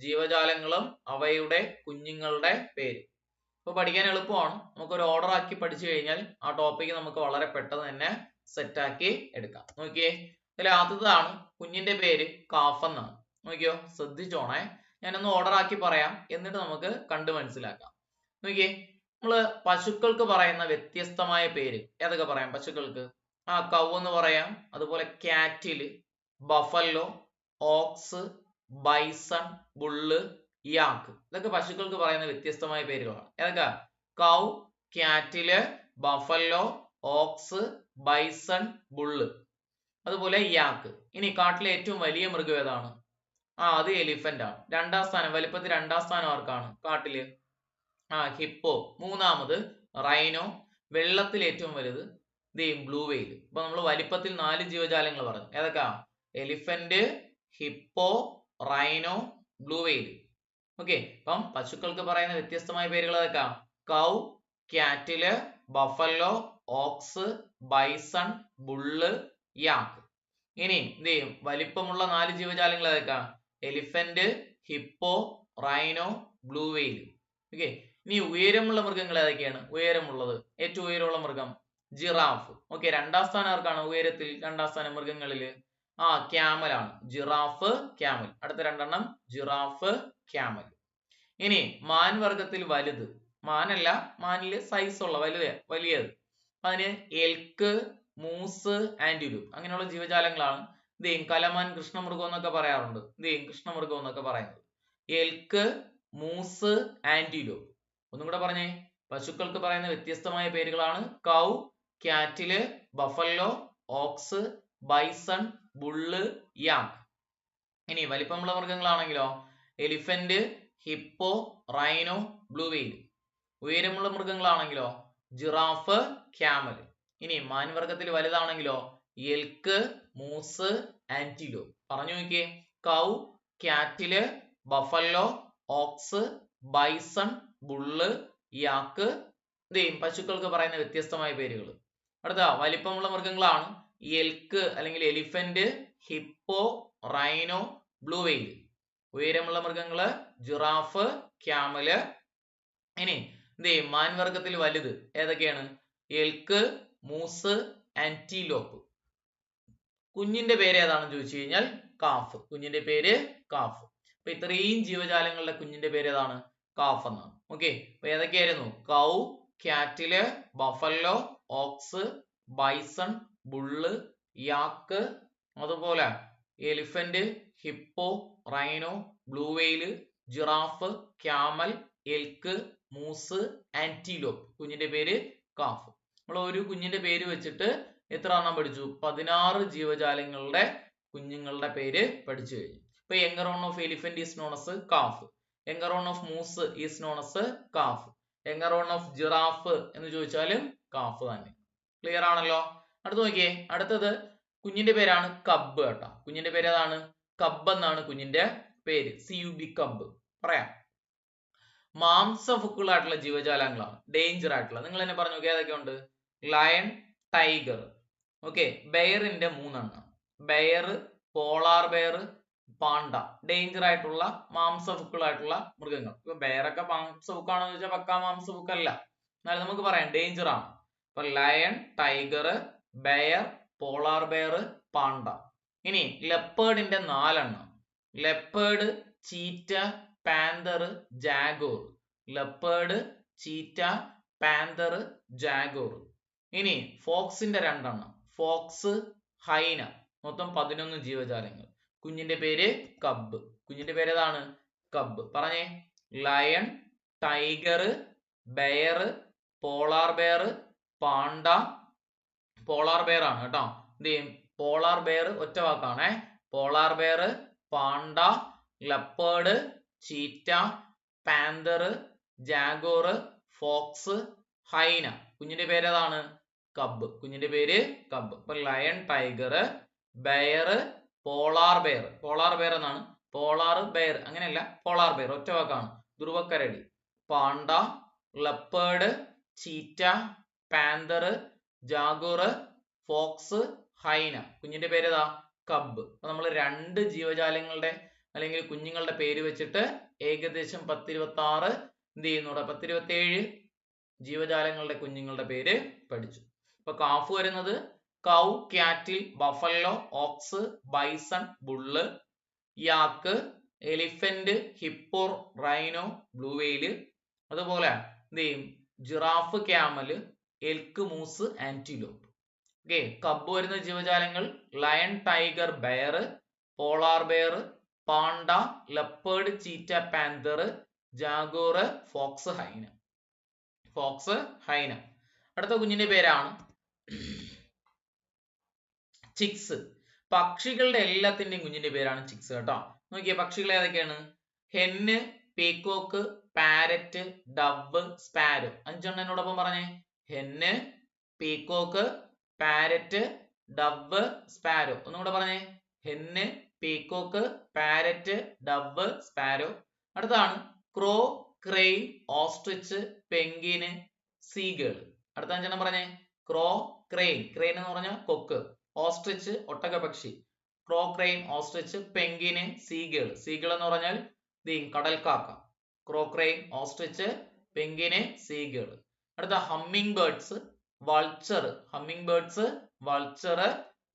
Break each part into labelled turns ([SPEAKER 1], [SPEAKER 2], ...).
[SPEAKER 1] ജീവജാലങ്ങളും അവയുടെ കുഞ്ഞുങ്ങളുടെ പേര്. ഇപ്പൊ പഠിക്കാൻ എളുപ്പമാണ്. നമുക്കൊരു ഓർഡർ ആക്കി പഠിച്ചു കഴിഞ്ഞാൽ ആ ടോപ്പിക് നമുക്ക് വളരെ പെട്ടെന്ന് തന്നെ സെറ്റ് ആക്കി എടുക്കാം. നോക്കിയേ, ഇതിൽ ആദ്യതാണ് കുഞ്ഞിന്റെ പേര് കാഫ് എന്നാണ്. നോക്കിയോ, ശ്രദ്ധിച്ചോണേ, ഞാനൊന്ന് ഓർഡർ ആക്കി പറയാം, എന്നിട്ട് നമുക്ക് കണ്ടു മനസ്സിലാക്കാം. നോക്കിയേ, നമ്മള് പശുക്കൾക്ക് പറയുന്ന വ്യത്യസ്തമായ പേര് ഏതൊക്കെ പറയാം? പശുക്കൾക്ക് കൗ എന്ന് പറയാം, അതുപോലെ കാറ്റില്, ബഫല്ലോ, ഓക്സ്, ബൈസൺ, ബുള്ള്, യാക്ക്. ഇതൊക്കെ പശുക്കൾക്ക് പറയുന്ന വ്യത്യസ്തമായ പേരുകളാണ്. ഏതൊക്കെ? കൗ, cattle, buffalo, ox, bison, bull, അതുപോലെ യാക്ക്. ഇനി കാട്ടിലെ ഏറ്റവും വലിയ മൃഗം ഏതാണ്? അത് എലിഫന്റ് ആണ്. രണ്ടാം സ്ഥാനം, വലിപ്പത്തിൽ രണ്ടാം സ്ഥാനം ആർക്കാണ് കാട്ടില്? ഹിപ്പോ. മൂന്നാമത് റൈനോ. വെള്ളത്തിൽ ഏറ്റവും വലുത് ബ്ലൂ വെയിൽ. ഇപ്പൊ നമ്മൾ വലിപ്പത്തിൽ 4 ജീവജാലങ്ങൾ പറഞ്ഞു. ഏതൊക്കെയാ? എലിഫന്റ്, ഹിപ്പോ, റൈനോ, ബ്ലൂ വെയിൽ. ഓക്കെ, അപ്പം പശുക്കൾക്ക് പറയുന്ന വ്യത്യസ്തമായ പേരുകൾ ഏതൊക്കെയാ? കൗ, cattle, buffalo, ox, bison, bull, yak. ഇനി വലിപ്പമുള്ള 4 ജീവജാലങ്ങൾ ഏതൊക്കെയാ? എലിഫന്റ്, ഹിപ്പോ, റൈനോ, ബ്ലൂ വെയിൽ. ഓക്കെ, ഇനി ഉയരമുള്ള മൃഗങ്ങൾ ഏതൊക്കെയാണ്? ഉയരമുള്ളത്, ഏറ്റവും ഉയരമുള്ള മൃഗം ജിറാഫ്. ഓക്കെ, രണ്ടാം സ്ഥാനം ആർക്കാണ് ഉയരത്തിൽ? രണ്ടാം സ്ഥാനം മൃഗങ്ങളില് ക്യാമൽ ആണ്. Giraffe, camel. അടുത്ത രണ്ടെണ്ണം ജിറാഫ്, ക്യാമൽ. ഇനി മാൻ വർഗത്തിൽ വലുത്, മാനല്ല, മാനില് സൈസ് ഉള്ള വലിയത്, അതിന് എൽക്ക്, മൂസ്, ആന്റിലൂപ്പ് അങ്ങനെയുള്ള ജീവജാലങ്ങളാണ് കലമാൻ, കൃഷ്ണമൃഗം എന്നൊക്കെ പറയാറുണ്ട്. കൃഷ്ണമൃഗം എന്നൊക്കെ പറയുന്നത് എൽക്ക്, മൂസ്, ആന്റിലൂപ്പ്. ഒന്നും കൂടെ പറഞ്ഞേ, പശുക്കൾക്ക് പറയുന്ന വ്യത്യസ്തമായ പേരുകളാണ് cow, cattle, buffalo, ox, bison, bull, yak. ഇനി വലിപ്പമുള്ള മൃഗങ്ങളാണെങ്കിലോ? Elephant, hippo, rhino, blue whale. ഉയരമുള്ള മൃഗങ്ങളാണെങ്കിലോ? Giraffe, camel. ഇനി മാൻവർഗത്തിൽ വലുതാണെങ്കിലോ? Elk, moose, antelope. പറഞ്ഞു നോക്കിയേ, കൗ, cattle, buffalo, ox, bison, bull, യാക്ക്. പശുക്കൾക്ക് പറയുന്ന വ്യത്യസ്തമായ പേരുകൾ. അടുത്ത വലിപ്പമുള്ള മൃഗങ്ങളാണ് എൽക്ക് അല്ലെങ്കിൽ elephant, hippo, rhino, blue whale. ഉയരമുള്ള മൃഗങ്ങള് ജിറാഫ്, ക്യാമല്. ഇനി മാൻവർഗത്തിൽ വലുത് ഏതൊക്കെയാണ്? Elk, moose, antelope. കുഞ്ഞിന്റെ പേര് ഏതാണെന്ന് ചോദിച്ചു കഴിഞ്ഞാൽ കാഫ്. കുഞ്ഞിന്റെ പേര് കാഫ്. അപ്പൊ ഇത്രയും ജീവജാലങ്ങളുടെ കുഞ്ഞിന്റെ പേര് ഏതാണ്? കാഫ് എന്നാണ്. ഓക്കെ, അപ്പൊ ഏതൊക്കെയായിരുന്നു? Cow, cattle, buffalo, ox, bison, bull, yak, അതുപോലെ elephant, hippo, rhino, blue whale, giraffe, camel, elk, moose, antelope. കുഞ്ഞിന്റെ പേര് കാഫ്. നമ്മൾ ഒരു കുഞ്ഞിന്റെ പേര് വെച്ചിട്ട് എത്ര എണ്ണം പഠിച്ചു? 16 ജീവജാലങ്ങളുടെ കുഞ്ഞുങ്ങളുടെ പേര് പഠിച്ചു കഴിഞ്ഞു. ഇപ്പൊ younger one of elephant is known as calf, younger one of moose is known as calf, younger one of giraffe എന്ന് ചോദിച്ചാലും കാഫ് തന്നെ. ക്ലിയർ ആണല്ലോ? അടുത്ത് നോക്കിയേ, അടുത്തത് കുഞ്ഞിന്റെ പേരാണ് കബ്ബ് കേട്ടോ. കുഞ്ഞിന്റെ പേര് ഏതാണ്? കബ്ബ് എന്നാണ് കുഞ്ഞിന്റെ പേര്. CUB, cub. പറയാം. മാംസഭുക്കുകളായിട്ടുള്ള ജീവജാലങ്ങളാണ്, ഡേഞ്ചർ ആയിട്ടുള്ള. നിങ്ങൾ തന്നെ പറഞ്ഞു നോക്കി ഏതൊക്കെ ഉണ്ട്? Lion, tiger. ഓക്കെ, ബെയറിന്റെ 3 എണ്ണം. Bear, polar bear, panda. Danger ആയിട്ടുള്ള മാംസഭുക്കുകളായിട്ടുള്ള മൃഗങ്ങൾ. ഇപ്പൊ ബെയറൊക്കെ മാംസഭുക്കാണോ എന്ന് ചോദിച്ചാൽ പക്കാ മാംസഭുക്കല്ല, എന്നാലും നമുക്ക് പറയാം ഡേഞ്ചർ ആണ്. ഇപ്പൊ lion, tiger, bear, polar bear, panda. ഇനി ലെപ്പേർഡിന്റെ 4 എണ്ണം. Leopard, cheetah, panther, jaguar. Leopard, cheetah, panther, jaguar. ഇനി ഫോക്സിന്റെ 2 എണ്ണം. Fox, hyena. മൊത്തം 11 ജീവജാലങ്ങൾ. കുഞ്ഞിന്റെ പേര് കബ്ബ്. കുഞ്ഞിന്റെ പേര് ഏതാണ്? കബ്ബ്. പറഞ്ഞേ, lion, tiger, bear, polar bear, panda. Polar bear ആണ് കേട്ടോ. പോളാർ ബെയർ ഒറ്റ വാക്കാണേ. Polar bear, panda, leopard, cheetah, panther, jaguar, fox, hyena. കുഞ്ഞിന്റെ പേര് ഏതാണ്? കബ്ബ്. കുഞ്ഞിന്റെ പേര് കബ്ബ്. അപ്പൊ lion, tiger, bear, polar bear. Polar bear എന്നാണ്, പോളാർ ബെയർ അങ്ങനെയല്ല, പോളാർ ബെയർ ഒറ്റ വാക്കാണ്. ധ്രുവക്കരടി. Panda, leopard, cheetah, panther, jaguar, fox, hyena. കുഞ്ഞിന്റെ പേര് ഏതാ? കബ്ബ്. അപ്പൊ നമ്മൾ 2 ജീവജാലങ്ങളുടെ അല്ലെങ്കിൽ കുഞ്ഞുങ്ങളുടെ പേര് വെച്ചിട്ട് ഏകദേശം 10-26 എന്ത് ചെയ്യുന്നൂടെ 10-27 ജീവജാലങ്ങളുടെ കുഞ്ഞുങ്ങളുടെ പേര് പഠിച്ചു. ഇപ്പൊ കാഫ് വരുന്നത് cow, cattle, buffalo, ox, bison, bull, yak, elephant, hippo, rhino, blue whale. അതുപോലെ എന്ത് ചെയ്യും giraffe, camel, elk, moose, antelope. Okay. Cub വരുന്ന ജീവജാലങ്ങൾ lion, tiger, bear, polar bear, panda, leopard, cheetah, panther, jaguar, fox, hyena. Fox, hyena. അടുത്ത കുഞ്ഞിന്റെ പേരാണ് chicks. പക്ഷികളുടെ എല്ലാത്തിന്റെയും കുഞ്ഞിന്റെ പേരാണ് ചിക്സ് കേട്ടോ. നോക്കിയേ പക്ഷികൾ ഏതൊക്കെയാണ്? Hen, peacock, parrot, dove, sparrow. 5 എന്നോടൊപ്പം പറഞ്ഞേ. ഹെന്ന്, പീക്കോക്ക്, പാരറ്റ്, ഡവ്, സ്പാരോ. ഒന്നും കൂടെ പറഞ്ഞേ. ഹെന്ന്, പീക്കോക്ക്, പാരറ്റ്, ഡവ്, സ്പാരോ. അടുത്താണ് ക്രോ, ക്രെയിൻ, ഓസ്ട്രിച്ച്, പെൻഗ്വിന്, സീഗേൾ. അടുത്ത 5 പറഞ്ഞേ. ക്രോ, ക്രെയിൻ, ക്രെയിൻ എന്ന് പറഞ്ഞാൽ കൊക്ക്, ഓസ്ട്രിച്ച് ഒട്ടകപക്ഷി, crow, crane, ostrich, penguin, seagull. Seagull എന്ന് പറഞ്ഞാൽ കടൽക്കാക്ക. Crow, crane, ostrich, penguin, seagull. അടുത്ത hummingbirds, vulture. Hummingbirds, vulture.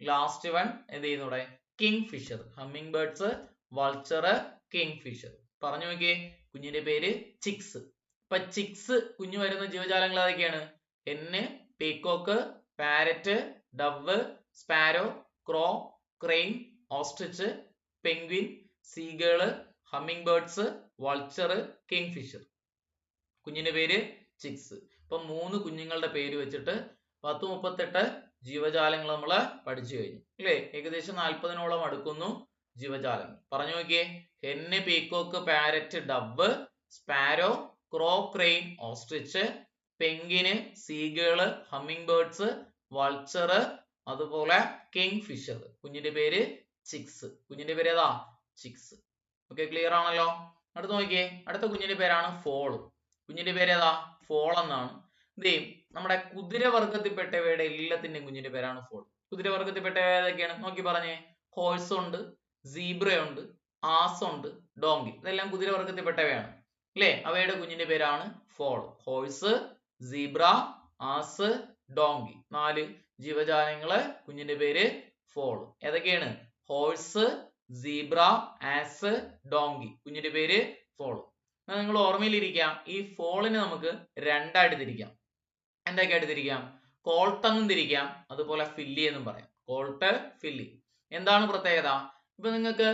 [SPEAKER 1] Last one എന്ത് ചെയ്യുന്നൂടെ? Kingfisher. Hummingbirds, vulture, kingfisher. പറഞ്ഞു നോക്കിയേ കുഞ്ഞിന്റെ പേര് ചിക്സ്. ഇപ്പൊ ചിക്സ് കുഞ്ഞു വരുന്ന ജീവജാലങ്ങൾ ഏതൊക്കെയാണ്? Hen, peacock, parrot, dove, sparrow, crow, crane, ostrich, penguin, seagull, hummingbirds, vulture, kingfisher. കുഞ്ഞിന്റെ പേര് ചിക്സ്. ഇപ്പൊ 3 കുഞ്ഞുങ്ങളുടെ പേര് വെച്ചിട്ട് 10-38 ജീവജാലങ്ങൾ നമ്മൾ പഠിച്ചു കഴിഞ്ഞു അല്ലേ? ഏകദേശം 40-ഓളം അടുക്കുന്നു ജീവജാലങ്ങൾ. പറഞ്ഞു നോക്കിയേ. Hen, peacock, parrot, dove, sparrow, crow, crane, ostrich, penguin, seagull, hummingbirds, vulture, അതുപോലെ കിങ് ഫിഷർ. കുഞ്ഞിന്റെ പേര് ചിക്സ്. കുഞ്ഞിന്റെ പേര് ഏതാ? ചിക്സ്. ഓക്കെ, ക്ലിയർ ആണല്ലോ. അടുത്ത് നോക്കിയേ. അടുത്ത കുഞ്ഞിന്റെ പേരാണ് ഫോൾ. കുഞ്ഞിന്റെ പേര് ഏതാ? ഫോൾ എന്നാണ്. നമ്മുടെ കുതിരവർഗത്തിൽപ്പെട്ടവയുടെ എല്ലാത്തിന്റെയും കുഞ്ഞിന്റെ പേരാണ് ഫോൾ. കുതിരവർഗത്തിൽപ്പെട്ടവ ഏതൊക്കെയാണ്? നോക്കി പറഞ്ഞേ. ഹോഴ്സ് ഉണ്ട്, സീബ്ര ഉണ്ട്, ആസ് ഉണ്ട്, ഡോങ്കി. ഇതെല്ലാം കുതിരവർഗത്തിൽപ്പെട്ടവയാണ് അല്ലേ? അവയുടെ കുഞ്ഞിന്റെ പേരാണ് foal. Horse, zebra, ass, donkey. 4 ജീവജാലങ്ങള് കുഞ്ഞിന്റെ പേര് ഫോൾ. ഏതൊക്കെയാണ്? Horse, zebra, ass, donkey. കുഞ്ഞിന്റെ പേര് ഫോൾ. നിങ്ങൾ ഓർമ്മയിലിരിക്കാം, ഈ ഫോളിനെ നമുക്ക് 2 ആയിട്ട് തിരിക്കാം. എന്തൊക്കെയായിട്ട് തിരിക്കാം? കോൾട്ട് എന്നും തിരിക്കാം, അതുപോലെ ഫില്ലി എന്നും പറയാം. Colt, filly. എന്താണ് പ്രത്യേകത? ഇപ്പൊ നിങ്ങൾക്ക്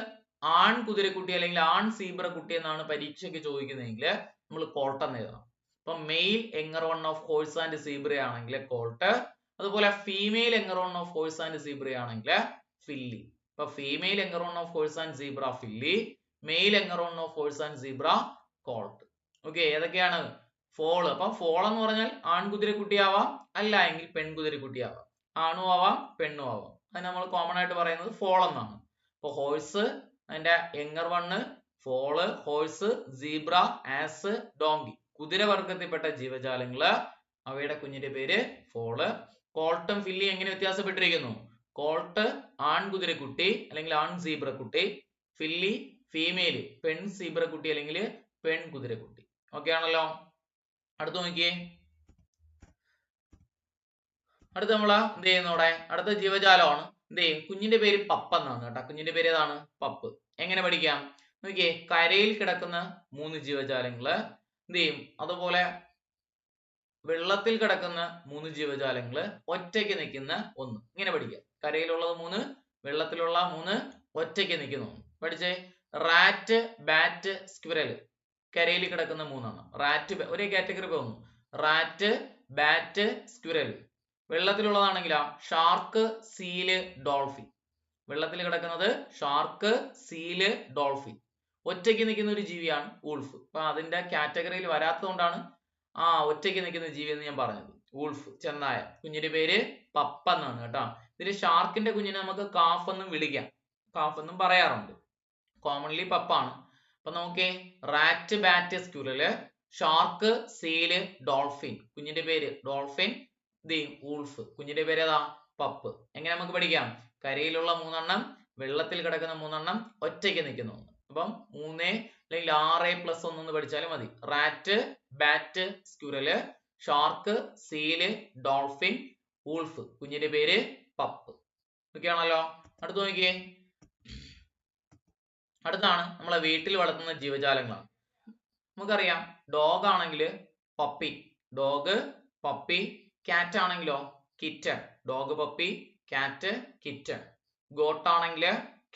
[SPEAKER 1] ആൺ കുതിരക്കുട്ടി അല്ലെങ്കിൽ ആൺ സീബ്ര കുട്ടി എന്നാണ് പരീക്ഷയ്ക്ക് ചോദിക്കുന്നതെങ്കിൽ നമ്മൾ കോൾട്ട് എന്ന് എഴുതണം. ഇപ്പൊ male younger one of horse and zebra ആണെങ്കിൽ കോൾട്ട്, അതുപോലെ female younger one of horse and zebra ആണെങ്കിൽ ഫില്ലി. ഇപ്പൊ female younger one of horse and zebra filly, male younger one of horse and zebra colt. Okay, ഏതൊക്കെയാണ്? Foal. അപ്പൊ foal എന്ന് പറഞ്ഞാൽ ആൺകുതിരക്കുട്ടിയാവാം, അല്ല എങ്കിൽ പെൺകുതിരക്കുട്ടിയാവാം. ആണും ആവാം, പെണ്ണും ആവാം. അത് നമ്മൾ കോമൺ ആയിട്ട് പറയുന്നത് ഫോൾ എന്നാണ്. ഇപ്പൊ ഹോഴ്സ്, അതിന്റെ younger one, foal, horse, zebra, ass, donkey. കുതിരവർഗത്തിൽപ്പെട്ട ജീവജാലങ്ങള്, അവയുടെ കുഞ്ഞിന്റെ പേര് ഫോള്. കോൾട്ടും ഫില്ലി എങ്ങനെ വ്യത്യാസപ്പെട്ടിരിക്കുന്നു? കോൾട്ട് ആൺകുതിരക്കുട്ടി അല്ലെങ്കിൽ ആൺ സീബ്ര കുട്ടി, ഫില്ലി ഫീമെയിൽ പെൺ സീബ്ര കുട്ടി അല്ലെങ്കിൽ പെൺ കുതിരക്കുട്ടി. ഓക്കെ ആണല്ലോ. അടുത്ത് നോക്കിയേ. അടുത്ത നമ്മള് എന്ത് ചെയ്യുന്നോടെ? അടുത്ത ജീവജാലമാണ് എന്ത് ചെയ്യും? കുഞ്ഞിന്റെ പേര് പപ്പ് എന്നാണ് കേട്ടോ. കുഞ്ഞിന്റെ പേര് ഏതാണ്? പപ്പ്. എങ്ങനെ പഠിക്കാം? നോക്കിയേ. കരയിൽ കിടക്കുന്ന 3 ജീവജാലങ്ങള് എന്ത് ചെയ്യും? അതുപോലെ വെള്ളത്തിൽ കിടക്കുന്ന 3 ജീവജാലങ്ങള്, ഒറ്റയ്ക്ക് നിൽക്കുന്ന 1. ഇങ്ങനെ പഠിക്കാം. കരയിലുള്ളത് 3, വെള്ളത്തിലുള്ള 3, ഒറ്റയ്ക്ക് നിൽക്കുന്ന 1. പഠിച്ചേ. Rat, bat, squirrel. കരയിൽ കിടക്കുന്ന 3 റാറ്റ് ഒരേ കാറ്റഗറി പോകുന്നു. Rat, bat, squirrel. വെള്ളത്തിലുള്ളതാണെങ്കിലോ ഷാർക്ക്, സീല്, ഡോൾഫിൻ. വെള്ളത്തിൽ കിടക്കുന്നത് ഷാർക്ക്, സീല്, ഡോൾഫിൻ. ഒറ്റയ്ക്ക് നിൽക്കുന്ന ഒരു ജീവിയാണ് വൂൾഫ്. അപ്പൊ അതിന്റെ കാറ്റഗറിയിൽ വരാത്തതുകൊണ്ടാണ് ഒറ്റയ്ക്ക് നിൽക്കുന്ന ജീവി എന്ന് ഞാൻ പറഞ്ഞത്. വൂൾഫ്, ചെന്നായ. കുഞ്ഞിന്റെ പേര് പപ്പ എന്നാണ് കേട്ടോ. ഇതിൽ ഷാർക്കിന്റെ കുഞ്ഞിനെ നമുക്ക് കാഫ് എന്നും വിളിക്കാം, കാഫ് എന്നും പറയാറുണ്ട്. കോമൺലി പപ്പാണ്. അപ്പൊ നോക്കേ. Rat, bat, squirrel, shark, seal, dolphin. കുഞ്ഞിന്റെ പേര് ഡോൾഫിൻ, വൂൾഫ്. കുഞ്ഞിന്റെ പേര് ഏതാ? പപ്പ്. എങ്ങനെ നമുക്ക് പഠിക്കാം? കരയിലുള്ള 3 വെള്ളത്തിൽ കിടക്കുന്ന 3 ഒറ്റയ്ക്ക് നിൽക്കുന്ന 1. അപ്പം 3 അല്ലെങ്കിൽ 6+1 എന്ന് പഠിച്ചാലും മതി. Rat, bat, squirrel, shark, seal, dolphin, wolf. കുഞ്ഞിന്റെ പേര് പപ്പ്. ഓക്കെ ആണല്ലോ. അടുത്ത് നോക്കിയേ. അടുത്താണ് നമ്മളെ വീട്ടിൽ വളർത്തുന്ന ജീവജാലങ്ങളാണ്. നമുക്കറിയാം ഡോഗ് ആണെങ്കിൽ പപ്പി, ഡോഗ് പപ്പി. കാറ്റ് ആണെങ്കിലോ kitten, dog puppy, cat kitten. Got ആണെങ്കിൽ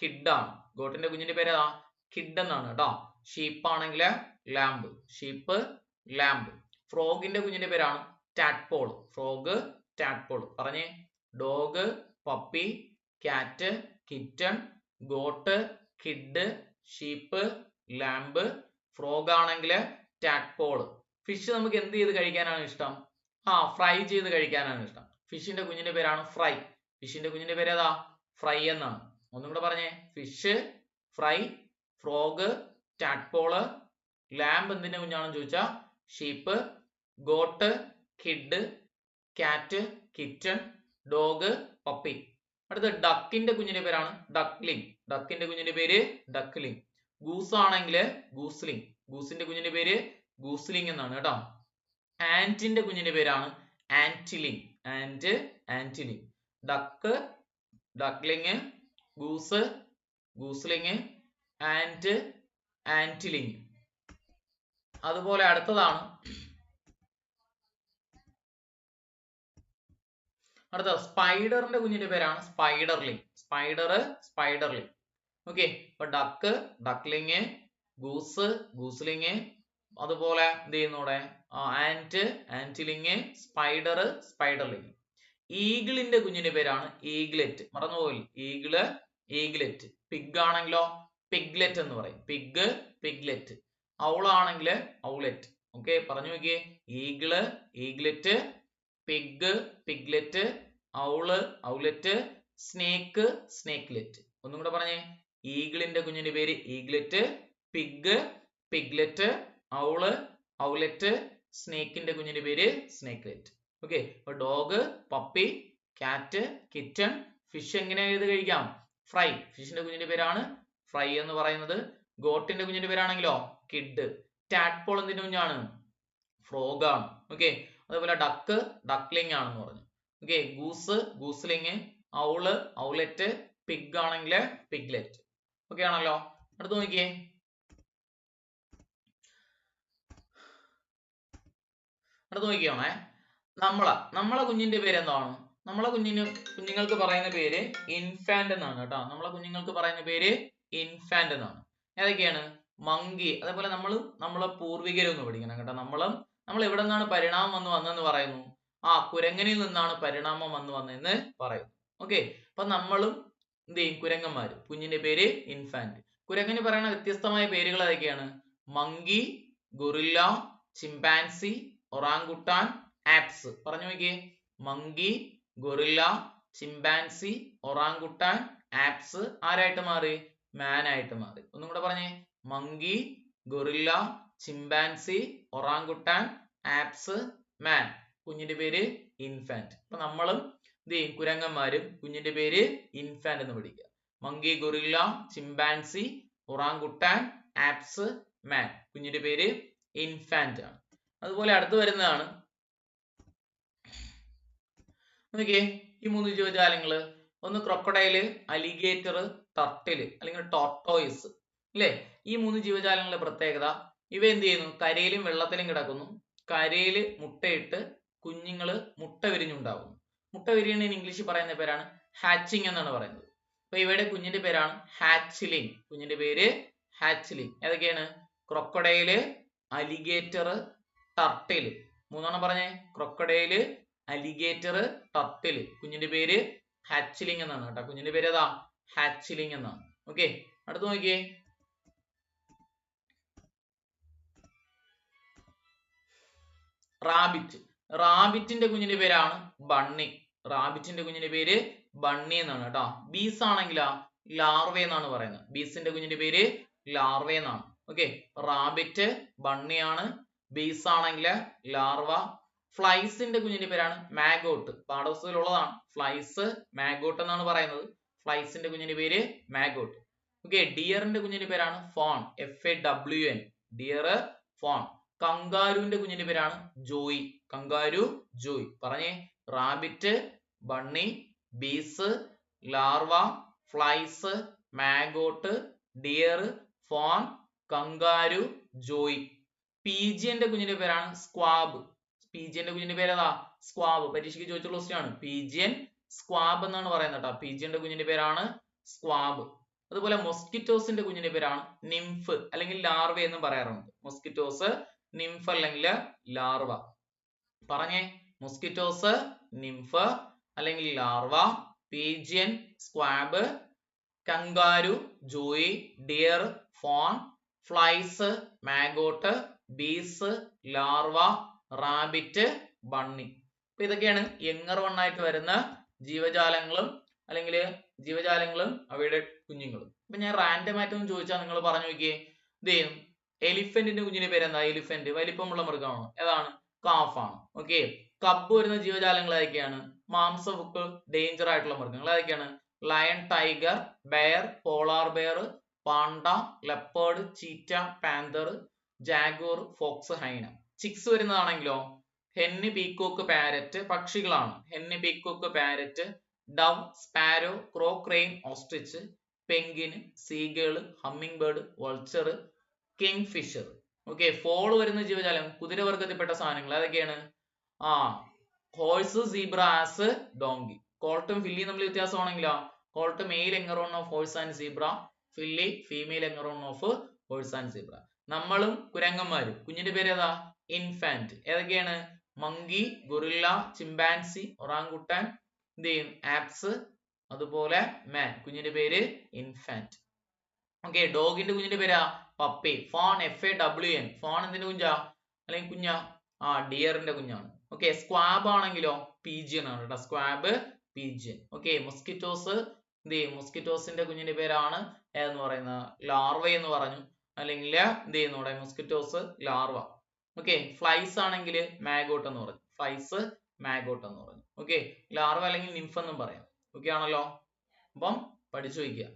[SPEAKER 1] കിഡ് ആണ്, ഗോട്ടിന്റെ കുഞ്ഞിന്റെ പേര് ഏതാ? കിഡ് എന്നാണ് കേട്ടോ. ഷീപ്പ് ആണെങ്കിൽ ലാംബ്, ഷീപ്പ്, ലാംബ്. ഫ്രോഗിന്റെ കുഞ്ഞിന്റെ പേരാണ് ടാഡ്പോൾ, ഫ്രോഗ്, ടാഡ്പോൾ. പറഞ്ഞേ. Dog, puppy, cat, kitten, goat, kid, sheep, lamb. Frog ആണെങ്കിൽ ടാഡ്പോൾ. ഫിഷ് നമുക്ക് എന്ത് ചെയ്ത് കഴിക്കാനാണ് ഇഷ്ടം? ഫ്രൈ ചെയ്ത് കഴിക്കാനാണ് ഇഷ്ടം. ഫിഷിന്റെ കുഞ്ഞിന്റെ പേരാണ് ഫ്രൈ. ഫിഷിന്റെ കുഞ്ഞിന്റെ പേര് ഏതാ? ഫ്രൈ എന്നാണ്. ഒന്നും കൂടെ പറഞ്ഞേ. ഫിഷ്, ഫ്രൈ, ഫ്രോഗ്, ടാഡ്പോള്, ലാംബ് എന്തിന്റെ കുഞ്ഞാണെന്ന് ചോദിച്ചാ ഷീപ്പ്, ഗോട്ട്, കിഡ്, കാറ്റ്, കിറ്റൺ, ഡോഗ്, പപ്പി. അടുത്ത ഡക്കിന്റെ കുഞ്ഞിന്റെ പേരാണ് ഡക്ലിംഗ്. ഡക്കിന്റെ കുഞ്ഞിന്റെ പേര് ഡക്ലിംഗ്. ഗൂസ് ആണെങ്കിൽ ഗൂസ്ലിംഗ്, ഗൂസിന്റെ കുഞ്ഞിന്റെ പേര് ഗൂസ്ലിംഗ് എന്നാണ് കേട്ടോ. ആന്റിന്റെ കുഞ്ഞിന്റെ പേരാണ് antling, ant, antling. Duck, duckling, goose, gosling, ant, antling. അതുപോലെ അടുത്തതാണ് അടുത്ത സ്പൈഡറിന്റെ കുഞ്ഞിന്റെ പേരാണ് സ്പൈഡർലിംഗ്. Spider, spiderling. ഓക്കെ. അപ്പൊ ഡക്ക്, ഡക്ലിംഗ്, ഗൂസ്, ഗൂസ്ലിംഗ്. അതുപോലെ എന്ത് ചെയ്യുന്നൂടെ? And, ആന്റിലിംഗ്, spider, സ്പൈഡർലിംഗ്. ഈഗിളിന്റെ കുഞ്ഞിന്റെ പേരാണ് ഈഗ്ലെറ്റ്. മറന്നുപോയി. Eagle, eaglet. പിഗ് ആണെങ്കിലോ പിഗ്ലെറ്റ് എന്ന് പറയും. Pig, piglet. ഔളാണെങ്കിൽ ഔലെറ്റ്. ഓക്കെ, പറഞ്ഞു നോക്കിയേ. Eagle, eaglet, pig, piglet, owl, owlet, snake, snakelet. ഒന്നും കൂടെ പറഞ്ഞേ. ഈഗിളിന്റെ കുഞ്ഞിന്റെ പേര് ഈഗ്ലെറ്റ്, പിഗ്, പിഗ്ലെറ്റ്, ഔള്, ഔലെറ്റ്, സ്നേക്കിന്റെ കുഞ്ഞിന്റെ പേര് സ്നേക്ക്ലെറ്റ്. ഓക്കെ. അപ്പൊ dog, puppy, cat, kitten. Fish എങ്ങനെ ചെയ്ത് കഴിക്കാം? ഫ്രൈ. ഫിഷിന്റെ കുഞ്ഞിന്റെ പേരാണ് ഫ്രൈ എന്ന് പറയുന്നത്. ഗോട്ടിന്റെ കുഞ്ഞിന്റെ പേരാണെങ്കിലോ കിഡ്. ടാഡ്പോൾ എന്തിന്റെ കുഞ്ഞാണ്? ഫ്രോഗ് ആണ്. ഓക്കെ. അതുപോലെ ഡക്ക്, ഡക്ലിംഗ് ആണെന്ന് പറഞ്ഞു. ഓക്കെ. ഗൂസ്, ഗൂസ്ലിംഗ്, ഔള്, ഔലെറ്റ്, പിഗ് ആണെങ്കിൽ പിഗ്ലെറ്റ്. ഓക്കെ ആണല്ലോ. അടുത്ത് നോക്കിയേ. അടുത്ത് നോക്കിയോണേ. നമ്മളെ കുഞ്ഞിന്റെ പേര് എന്താണ്? നമ്മളെ കുഞ്ഞുങ്ങൾക്ക് പറയുന്ന പേര് ഇൻഫാന്റ് എന്നാണ് കേട്ടോ. നമ്മളെ കുഞ്ഞുങ്ങൾക്ക് പറയുന്ന പേര് ഇൻഫാന്റ് എന്നാണ്. ഏതൊക്കെയാണ്? മങ്കി. അതേപോലെ നമ്മളെ പൂർവികരൊന്ന് പഠിക്കണം കേട്ടോ. നമ്മൾ എവിടെ നിന്നാണ് പരിണാമം വന്നെന്ന് പറയുന്നു? കുരങ്ങനിൽ നിന്നാണ് പരിണാമം വന്നതെന്ന് പറയുന്നു. ഓക്കെ. അപ്പൊ നമ്മളും എന്ത് ചെയ്യും? കുരങ്ങന്മാര്. കുഞ്ഞിന്റെ പേര് ഇൻഫാന്റ്. കുരങ്ങന് പറയുന്ന വ്യത്യസ്തമായ പേരുകൾ ഏതൊക്കെയാണ്? Monkey, gorilla, chimpanzee, orangutan, apes. പറഞ്ഞു നോക്കിയേ. Monkey, gorilla, chimpanzee, orangutan, apes ആരായിട്ട് മാറി? മാൻ ആയിട്ട് മാറി. ഒന്നും കൂടെ പറഞ്ഞേ. Monkey, gorilla, chimpanzee, orangutan, apes, man. കുഞ്ഞിന്റെ പേര് ഇൻഫാന്റ്. അപ്പൊ നമ്മളും എന്ത് ചെയ്യും? കുരങ്ങന്മാരും കുഞ്ഞിന്റെ പേര് ഇൻഫാന്റ് എന്ന് പഠിക്കുക. Monkey, gorilla, chimpanzee, orangutan, apes, man. കുഞ്ഞിന്റെ പേര് ഇൻഫാന്റ് ആണ്. അതുപോലെ അടുത്ത് വരുന്നതാണ് നോക്കിയേ. ഈ 3 ജീവജാലങ്ങള്. ഒന്ന് ക്രൊക്കഡൈല്, അലിഗേറ്റർ, ടർട്ടിൽ അല്ലെങ്കിൽ ടോർട്ടോയിസ്. അല്ലെ? ഈ 3 ജീവജാലങ്ങളുടെ പ്രത്യേകത, ഇവ എന്ത് ചെയ്യുന്നു? കരയിലും വെള്ളത്തിലും കിടക്കുന്നു. കരയില് മുട്ടയിട്ട് കുഞ്ഞുങ്ങള് മുട്ട വിരിഞ്ഞുണ്ടാകുന്നു. മുട്ട വിരിയുന്നതിന് ഇംഗ്ലീഷിൽ പറയുന്ന പേരാണ് ഹാച്ചിങ് എന്നാണ് പറയുന്നത്. അപ്പൊ ഇവയുടെ കുഞ്ഞിന്റെ പേരാണ് ഹാച്ച്ലിംഗ്. കുഞ്ഞിന്റെ പേര് ഹാച്ച്ലിംഗ്. ഏതൊക്കെയാണ്? ക്രൊക്കഡൈല്, അലിഗേറ്റർ, ടർട്ടിൽ. 3 പറഞ്ഞേ. ക്രൊക്കഡൈല്, അലിഗേറ്റർ, ടർട്ടിൽ. കുഞ്ഞിന്റെ പേര് ഹാച്ച്ലിംഗ് എന്നാണ് കേട്ടോ. കുഞ്ഞിന്റെ പേര് ഏതാ? ഹാച്ച്ലിംഗ് എന്നാണ്. ഓക്കെ. അടുത്ത് നോക്കിയേ. റാബിറ്റ്. റാബിറ്റിന്റെ കുഞ്ഞിന്റെ പേരാണ് ബണ്ണി. റാബിറ്റിന്റെ കുഞ്ഞിന്റെ പേര് ബണ്ണി എന്നാണ് കേട്ടോ. ബീസ് ആണെങ്കിലോ ലാർവ എന്നാണ് പറയുന്നത്. ബീസിന്റെ കുഞ്ഞിന്റെ പേര് ലാർവ എന്നാണ്. ഓക്കെ. റാബിറ്റ് ബണ്ണിയാണ്. ബീസ് ആണെങ്കിൽ ലാർവ. ഫ്ലൈസിന്റെ കുഞ്ഞിന്റെ പേരാണ് മാഗോട്ട്. പാഠപുസ്തകത്തിൽ ഉള്ളതാണ്. ഫ്ലൈസ്, മാഗോട്ട് എന്നാണ് പറയുന്നത്. ഫ്ലൈസിന്റെ കുഞ്ഞിന്റെ പേര് മാഗോട്ട്. ഓക്കെ, ഡിയറിന്റെ കുഞ്ഞിന്റെ പേരാണ് ഫോൺ, FAWN, ഡിയർ, ഫോൺ. കങ്കാരുവിന്റെ കുഞ്ഞിന്റെ പേരാണ് ജോയി, കങ്കാരു, ജോയി. പറഞ്ഞേ, rabbit, bunny, bees, larva, flies, maggot, deer, fawn, kangaroo, joey. പീജിയന്റെ കുഞ്ഞിന്റെ പേരാണ് സ്ക്വാബ്. പീജിയന്റെ കുഞ്ഞിന്റെ പേരേതാ? സ്ക്വാബ്. പരീക്ഷയ്ക്ക് ചോദിച്ചുള്ള ക്വസ്റ്റ്യൻ ആണ്. പീജിയൻ സ്ക്വാബ് എന്നാണ് പറയുന്നത് കേട്ടോ. പീജിയന്റെ കുഞ്ഞിന്റെ പേരാണ് സ്ക്വാബ്. അതുപോലെ മൊസ്കിറ്റോസിന്റെ കുഞ്ഞിന്റെ പേരാണ് നിംഫ് അല്ലെങ്കിൽ ലാർവ എന്നും പറയാറുണ്ട്. മൊസ്കിറ്റോസ്, നിംഫ് അല്ലെങ്കിൽ ലാർവ. പറഞ്ഞേ, മൊസ്കിറ്റോസ്, നിംഫ് അല്ലെങ്കിൽ larva, pigeon, squab, kangaroo, joey, deer, fawn, flies, maggot, bees, larva, rabbit, bunny. അപ്പൊ ഇതൊക്കെയാണ് യങ്ങർ വൺ ആയിട്ട് വരുന്ന ജീവജാലങ്ങളും അല്ലെങ്കിൽ ജീവജാലങ്ങളും അവയുടെ കുഞ്ഞുങ്ങളും. അപ്പൊ ഞാൻ റാൻഡം ആയിട്ടൊന്നും ചോദിച്ചാൽ നിങ്ങൾ പറഞ്ഞു നോക്കിയേ. ഇത് ചെയ്യും, എലിഫന്റിന്റെ കുഞ്ഞിന്റെ പേര് എന്താ? എലിഫന്റ് വലിപ്പമുള്ള മൃഗമാണ്. ഏതാണ്? കാഫാണ്. ഓക്കെ, കബ്ബ് വരുന്ന ജീവജാലങ്ങൾ ഏതൊക്കെയാണ്? മാംസഭുക്ക് ഡേഞ്ചർ ആയിട്ടുള്ള മൃഗങ്ങൾ ഏതൊക്കെയാണ്? Lion, tiger, bear, polar bear, panda, leopard, cheetah, panther, jaguar, fox, hyena. Chicks വരുന്നതാണെങ്കിലോ ഹെന്ന്, പീക്കോക്ക്, പാരറ്റ് പക്ഷികളാണ്. Hen, peacock, parrot, dove, sparrow, crow, crane, ostrich, penguin, seagull, hummingbird, vulture, kingfisher. Okay, foal വരുന്ന ജീവജാലം കുതിരവർഗത്തിൽപ്പെട്ട സാധനങ്ങൾ ഏതൊക്കെയാണ്? Horse, zebra, ass, donkey. കോൾട്ടും ഫില്ലിയും തമ്മിൽ വ്യത്യാസമാണെങ്കിലോ colt male young one of horse and zebra, filly female young one of horse and zebra. നമ്മളും കുരങ്ങന്മാരും കുഞ്ഞിന്റെ പേര് ഏതാ? ഇൻഫാന്റ്. ഏതൊക്കെയാണ്? മങ്കി, ഗൊറില്ല, ചിമ്പാൻസി, ഒറാങ്കുട്ടാൻ, എന്ത് ചെയ്യും? ആപ്സ്, അതുപോലെ മാൻ. കുഞ്ഞിന്റെ പേര് ഇൻഫാന്റ്. ഓക്കെ, ഡോഗിന്റെ കുഞ്ഞിന്റെ പേരാ പപ്പി. Phone, FAWN. ഫോൺ എന്തിന്റെ കുഞ്ഞാ അല്ലെങ്കിൽ കുഞ്ഞാ? ഡിയറിന്റെ കുഞ്ഞാണ്. ഓക്കെ, സ്ക്വാബ് ആണെങ്കിലോ പീജിയൻ ആണ് കേട്ടോ. സ്ക്വാബ്, പീജിയൻ. ഓക്കെ, മൊസ്കിറ്റോസ് എന്ത് ചെയ്യും? മൊസ്കിറ്റോസിന്റെ കുഞ്ഞിന്റെ പേരാണ് ഏതെന്ന് പറയുന്നത്? ലാർവ എന്ന് പറഞ്ഞു. അല്ലെങ്കിൽ എന്ത് ചെയ്യുന്നു ഇവിടെ? Mosquitoes, larva. ഓക്കെ, ഫ്ലൈസ് ആണെങ്കിൽ മാഗോട്ട് എന്ന് പറഞ്ഞു. ഫ്ലൈസ്, മാഗോട്ട് എന്ന് പറഞ്ഞു. ഓക്കെ, ലാർവ അല്ലെങ്കിൽ നിംഫ് എന്നും പറയാം. ഓക്കെ ആണല്ലോ? അപ്പം പഠിച്ചു വയ്ക്കുക.